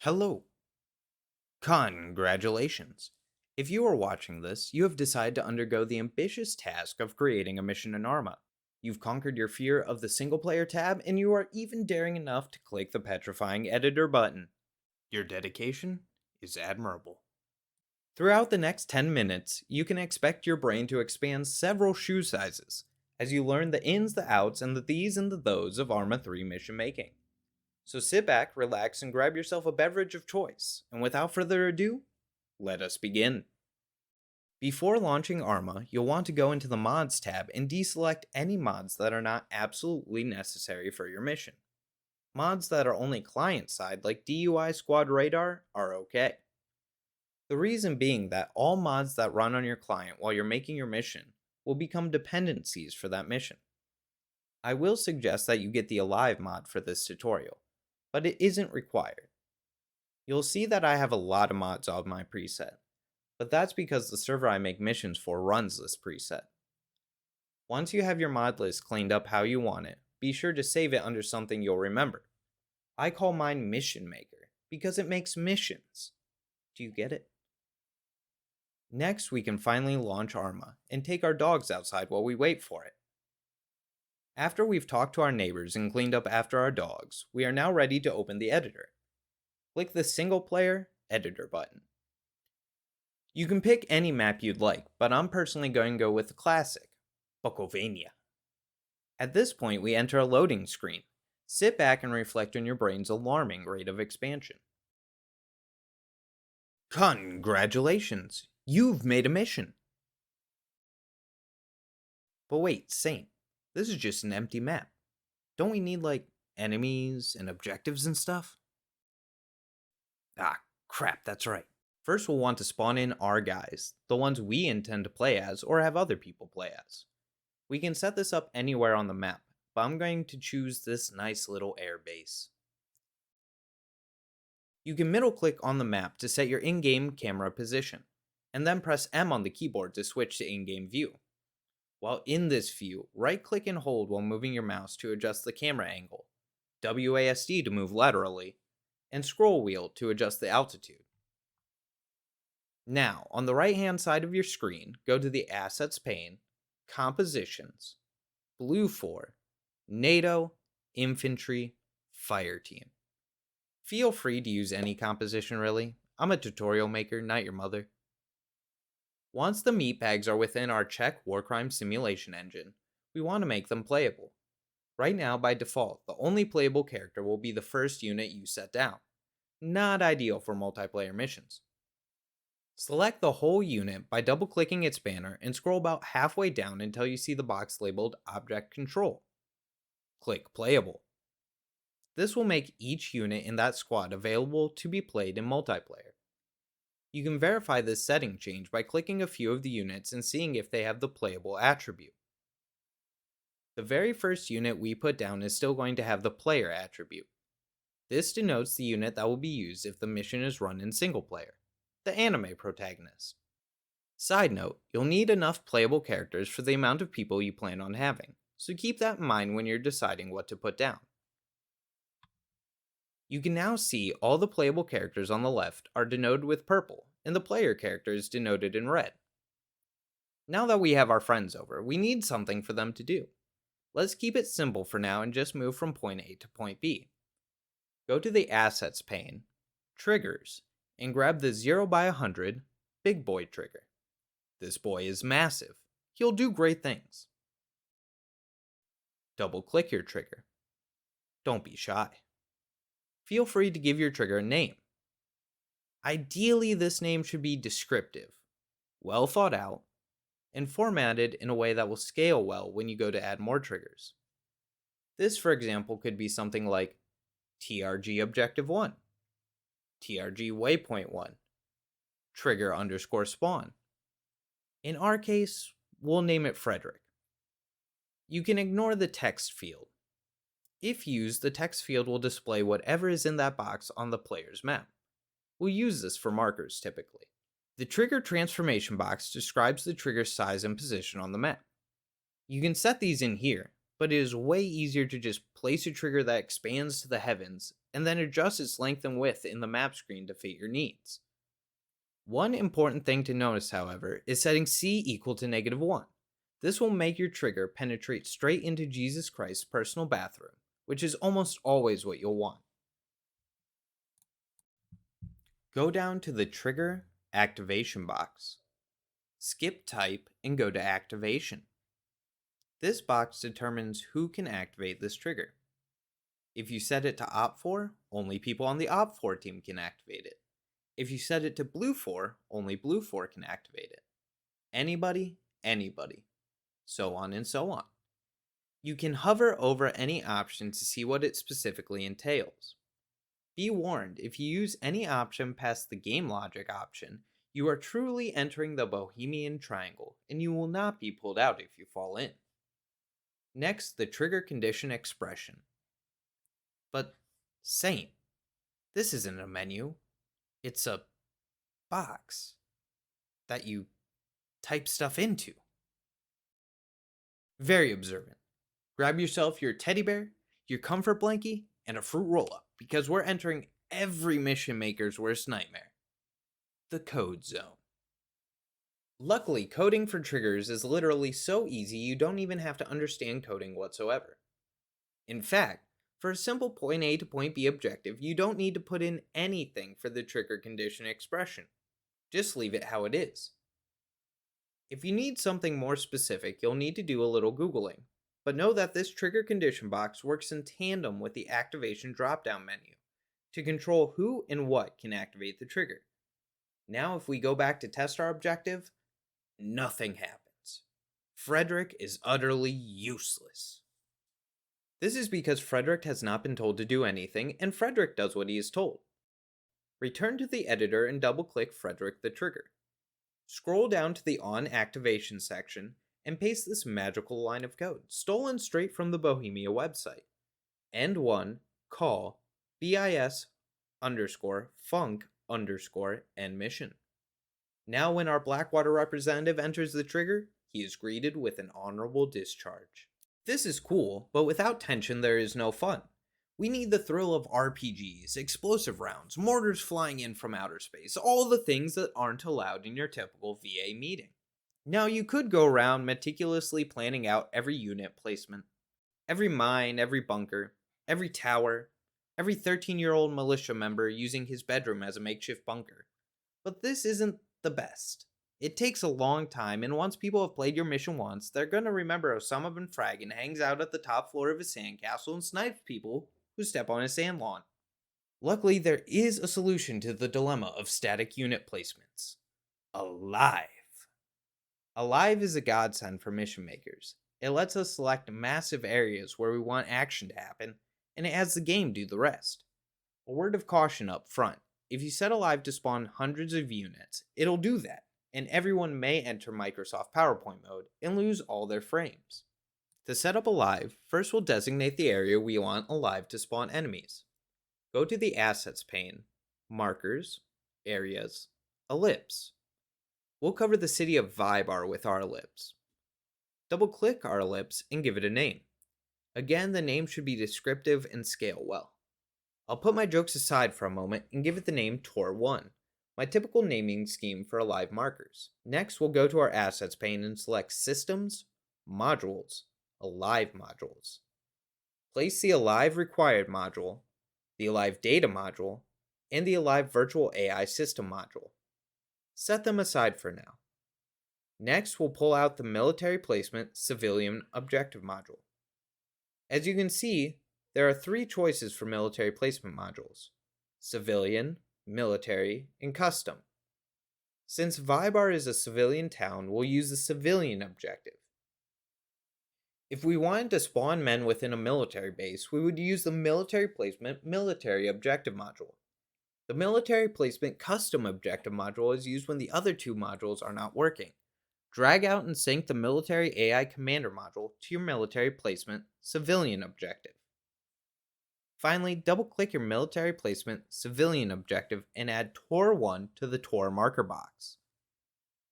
Hello. Congratulations. If you are watching this, you have decided to undergo the ambitious task of creating a mission in ARMA. You've conquered your fear of the single player tab, and you are even daring enough to click the petrifying editor button. Your dedication is admirable. Throughout the next 10 minutes, you can expect your brain to expand several shoe sizes as you learn the ins, the outs, and the these and the those of ARMA 3 mission making. So sit back, relax, and grab yourself a beverage of choice. And without further ado, let us begin. Before launching ARMA, you'll want to go into the Mods tab and deselect any mods that are not absolutely necessary for your mission. Mods that are only client-side, like DUI Squad Radar, are okay. The reason being that all mods that run on your client while you're making your mission will become dependencies for that mission. I will suggest that you get the Alive mod for this tutorial, but it isn't required. You'll see that I have a lot of mods on my preset, but that's because the server I make missions for runs this preset. Once you have your mod list cleaned up how you want it, be sure to save it under something you'll remember. I call mine Mission Maker, because it makes missions. Do you get it? Next, we can finally launch ARMA and take our dogs outside while we wait for it. After we've talked to our neighbors and cleaned up after our dogs, we are now ready to open the editor. Click the Single Player Editor button. You can pick any map you'd like, but I'm personally going to go with the classic, Bukovania. At this point, we enter a loading screen. Sit back and reflect on your brain's alarming rate of expansion. Congratulations! You've made a mission! But wait, Saint, this is just an empty map. Don't we need, enemies and objectives and stuff? Ah, crap, that's right. First, we'll want to spawn in our guys, the ones we intend to play as or have other people play as. We can set this up anywhere on the map, but I'm going to choose this nice little air base. You can middle click on the map to set your in-game camera position, and then press M on the keyboard to switch to in-game view. While in this view, right-click and hold while moving your mouse to adjust the camera angle, WASD to move laterally, and scroll wheel to adjust the altitude. Now, on the right-hand side of your screen, go to the Assets pane, Compositions, Blue 4, NATO, Infantry, Fire Team. Feel free to use any composition really. I'm a tutorial maker, not your mother. Once the meat bags are within our check war crime simulation engine, we want to make them playable. Right now, by default, the only playable character will be the first unit you set down. Not ideal for multiplayer missions. Select the whole unit by double-clicking its banner and scroll about halfway down until you see the box labeled Object Control. Click Playable. This will make each unit in that squad available to be played in multiplayer. You can verify this setting change by clicking a few of the units and seeing if they have the playable attribute. The very first unit we put down is still going to have the player attribute. This denotes the unit that will be used if the mission is run in single player, the anime protagonist. Side note, you'll need enough playable characters for the amount of people you plan on having, so keep that in mind when you're deciding what to put down. You can now see all the playable characters on the left are denoted with purple, and the player characters denoted in red. Now that we have our friends over, we need something for them to do. Let's keep it simple for now and just move from point A to point B. Go to the Assets pane, Triggers, and grab the 0x100 Big Boy trigger. This boy is massive. He'll do great things. Double-click your trigger. Don't be shy. Feel free to give your trigger a name. Ideally, this name should be descriptive, well thought out, and formatted in a way that will scale well when you go to add more triggers. This, for example, could be something like TRG Objective 1, TRG Waypoint 1, Trigger _ spawn. In our case, we'll name it Fredrick. You can ignore the text field. If used, the text field will display whatever is in that box on the player's map. We'll use this for markers typically. The trigger transformation box describes the trigger size and position on the map. You can set these in here, but it is way easier to just place a trigger that expands to the heavens and then adjust its length and width in the map screen to fit your needs. One important thing to notice, however, is setting C equal to -1. This will make your trigger penetrate straight into Jesus Christ's personal bathroom, which is almost always what you'll want. Go down to the Trigger Activation box. Skip Type and go to Activation. This box determines who can activate this trigger. If you set it to Op4, only people on the Op4 team can activate it. If you set it to Blue 4, only Blue 4 can activate it. Anybody, so on and so on. You can hover over any option to see what it specifically entails. Be warned, if you use any option past the game logic option, you are truly entering the Bohemian Triangle, and you will not be pulled out if you fall in. Next, the trigger condition expression. But, Saint, this isn't a menu. It's a box that you type stuff into. Very observant. Grab yourself your teddy bear, your comfort blankie, and a fruit roll-up, because we're entering every mission maker's worst nightmare. The code zone. Luckily, coding for triggers is literally so easy you don't even have to understand coding whatsoever. In fact, for a simple point A to point B objective, you don't need to put in anything for the trigger condition expression. Just leave it how it is. If you need something more specific, you'll need to do a little Googling, but know that this trigger condition box works in tandem with the activation drop-down menu to control who and what can activate the trigger. Now if we go back to test our objective, nothing happens. Fredrick is utterly useless. This is because Fredrick has not been told to do anything, and Fredrick does what he is told. Return to the editor and double-click Fredrick the trigger. Scroll down to the On Activation section and paste this magical line of code, stolen straight from the Bohemia website. End1 call bis_func_end mission. Now when our Blackwater representative enters the trigger, he is greeted with an honorable discharge. This is cool, but without tension there is no fun. We need the thrill of RPGs, explosive rounds, mortars flying in from outer space, all the things that aren't allowed in your typical VA meeting. Now you could go around meticulously planning out every unit placement, every mine, every bunker, every tower, every 13-year-old militia member using his bedroom as a makeshift bunker. But this isn't the best. It takes a long time, and once people have played your mission once, they're gonna remember Osama bin Fragen hangs out at the top floor of his sandcastle and snipes people who step on his sand lawn. Luckily, there is a solution to the dilemma of static unit placements. Alive. Alive is a godsend for mission makers. It lets us select massive areas where we want action to happen, and it has the game do the rest. A word of caution up front. If you set Alive to spawn hundreds of units, it'll do that, and everyone may enter Microsoft PowerPoint mode and lose all their frames. To set up Alive, first we'll designate the area we want Alive to spawn enemies. Go to the Assets pane, Markers, Areas, Ellipse. We'll cover the city of Vybar with our ellipse. Double-click our ellipse and give it a name. Again, the name should be descriptive and scale well. I'll put my jokes aside for a moment and give it the name Tor1, my typical naming scheme for Alive markers. Next, we'll go to our Assets pane and select Systems, Modules, Alive modules. Place the Alive Required module, the Alive Data module, and the Alive Virtual AI System module. Set them aside for now. Next, we'll pull out the Military Placement Civilian Objective module. As you can see, there are 3 choices for military placement modules: Civilian, Military, and Custom. Since Vybar is a civilian town, we'll use the Civilian objective. If we wanted to spawn men within a military base, we would use the Military Placement Military Objective module. The Military Placement Custom Objective module is used when the other 2 modules are not working. Drag out and sync the Military AI Commander module to your Military Placement Civilian Objective. Finally, double-click your Military Placement Civilian Objective and add Tor1 to the Tor marker box.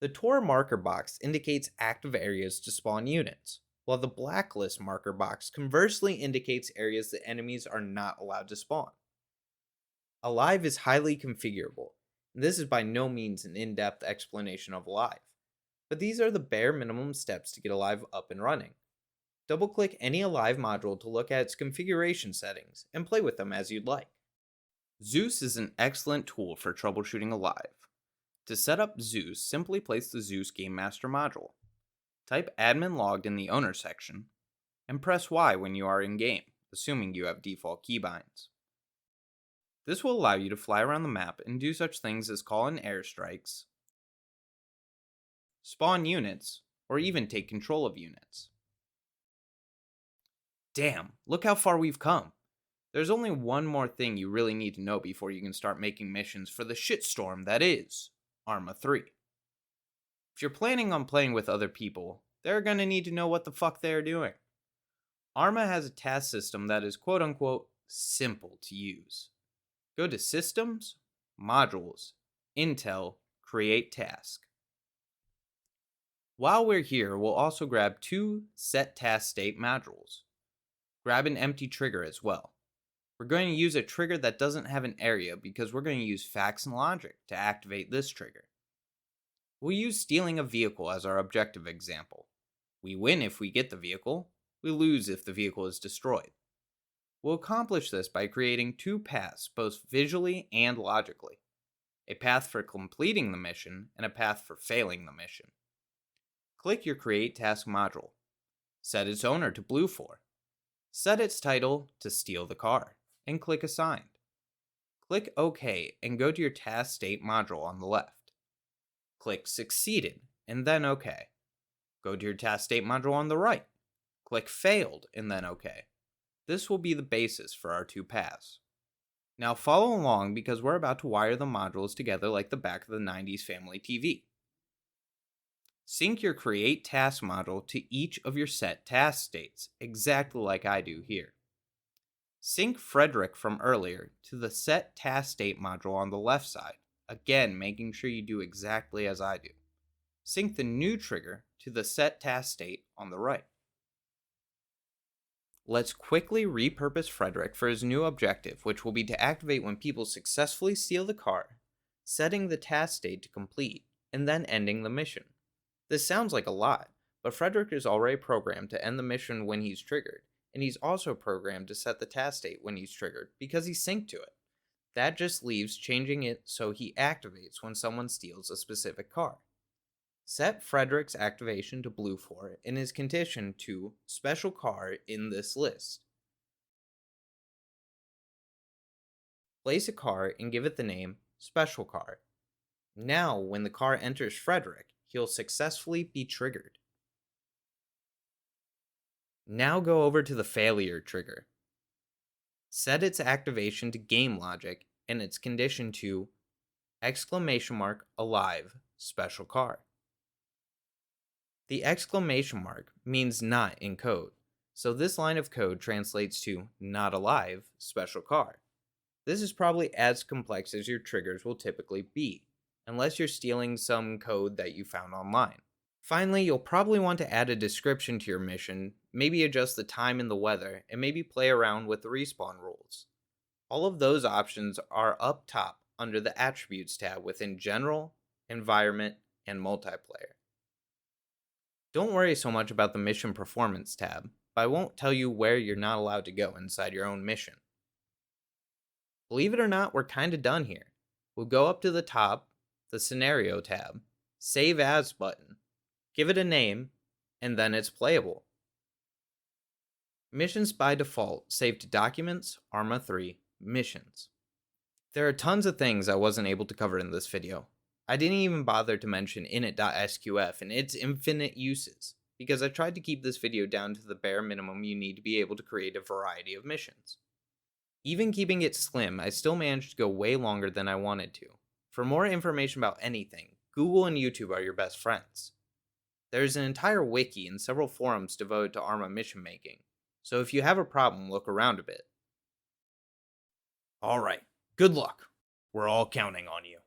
The Tor marker box indicates active areas to spawn units. while the blacklist marker box conversely indicates areas that enemies are not allowed to spawn. Alive is highly configurable, and this is by no means an in-depth explanation of Alive, but these are the bare minimum steps to get Alive up and running. Double-click any Alive module to look at its configuration settings, and play with them as you'd like. Zeus is an excellent tool for troubleshooting Alive. To set up Zeus, simply place the Zeus Game Master module. Type admin logged in the owner section, and press Y when you are in game, assuming you have default keybinds. This will allow you to fly around the map and do such things as call in airstrikes, spawn units, or even take control of units. Damn, look how far we've come. There's only one more thing you really need to know before you can start making missions for the shitstorm that is ARMA 3. If you're planning on playing with other people, they're gonna need to know what the fuck they're doing. ARMA has a task system that is quote unquote simple to use. Go to Systems, Modules, Intel, Create Task. While we're here, we'll also grab 2 Set Task State modules. Grab an empty trigger as well. We're going to use a trigger that doesn't have an area because we're going to use facts and logic to activate this trigger. We'll use stealing a vehicle as our objective example. We win if we get the vehicle, we lose if the vehicle is destroyed. We'll accomplish this by creating 2 paths, both visually and logically. A path for completing the mission and a path for failing the mission. Click your Create Task module. Set its owner to Blue 4. Set its title to Steal the Car, and click Assigned. Click OK and go to your Task State module on the left. Click Succeeded, and then OK. Go to your Task State module on the right. Click Failed, and then OK. This will be the basis for our 2 paths. Now follow along because we're about to wire the modules together like the back of the 90s family TV. Sync your Create Task module to each of your set task states, exactly like I do here. Sync Fredrick from earlier to the Set Task State module on the left side, again making sure you do exactly as I do. Sync the new trigger to the Set Task State on the right. Let's quickly repurpose Fredrick for his new objective, which will be to activate when people successfully steal the car, setting the task state to complete, and then ending the mission. This sounds like a lot, but Fredrick is already programmed to end the mission when he's triggered, and he's also programmed to set the task state when he's triggered because he's synced to it. That just leaves changing it so he activates when someone steals a specific car. Set Fredrick's activation to Blue 4 and his condition to Special Car in this list. Place a car and give it the name Special Car. Now, when the car enters Fredrick, he'll successfully be triggered. Now go over to the Failure trigger. Set its activation to Game Logic and its condition to !Alive Special Car. The exclamation mark means not in code, so this line of code translates to not alive special car. This is probably as complex as your triggers will typically be, unless you're stealing some code that you found online. Finally, you'll probably want to add a description to your mission, maybe adjust the time and the weather, and maybe play around with the respawn rules. All of those options are up top under the Attributes tab within General, Environment, and Multiplayer. Don't worry so much about the Mission Performance tab, but I won't tell you where you're not allowed to go inside your own mission. Believe it or not, we're kinda done here. We'll go up to the top, the Scenario tab, Save As button, give it a name, and then it's playable. Missions by default save to Documents, ARMA 3, Missions. There are tons of things I wasn't able to cover in this video. I didn't even bother to mention init.sqf and its infinite uses, because I tried to keep this video down to the bare minimum you need to be able to create a variety of missions. Even keeping it slim, I still managed to go way longer than I wanted to. For more information about anything, Google and YouTube are your best friends. There's an entire wiki and several forums devoted to ARMA mission making, so if you have a problem, look around a bit. Alright, good luck. We're all counting on you.